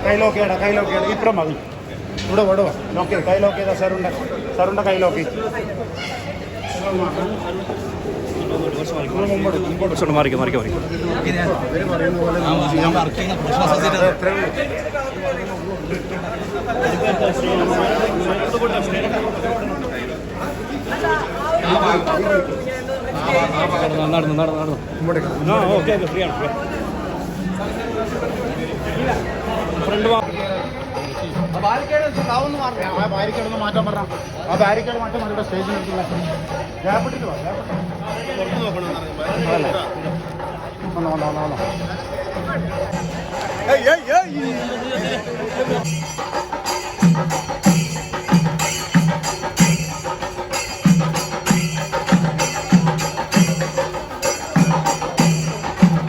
കൈലോക്കിയാടാ കൈലോക്കിയാടാ ഇപ്പുറം മതി ഇവിടെ വിടുക നോക്കി കൈലോക്കിയതാ സാറുണ്ട കൈലോക്കി മാറിക്കോ മാറിക്കോ നടന്നു നടന്നു നടന്നു ആ ഓക്കെ ഓക്കെ ഫ്രീ ആണ് ഫ്രണ്ട് ബാരിക്കേഡ് മാറ്റാൻ പറഞ്ഞ ആ ബാരിക്കേഡ് മാറ്റാൻ പറഞ്ഞ സ്റ്റേജിൽ എടുക്കില്ല ഗ്യാപ്പിട്ടിട്ട് വന്നോ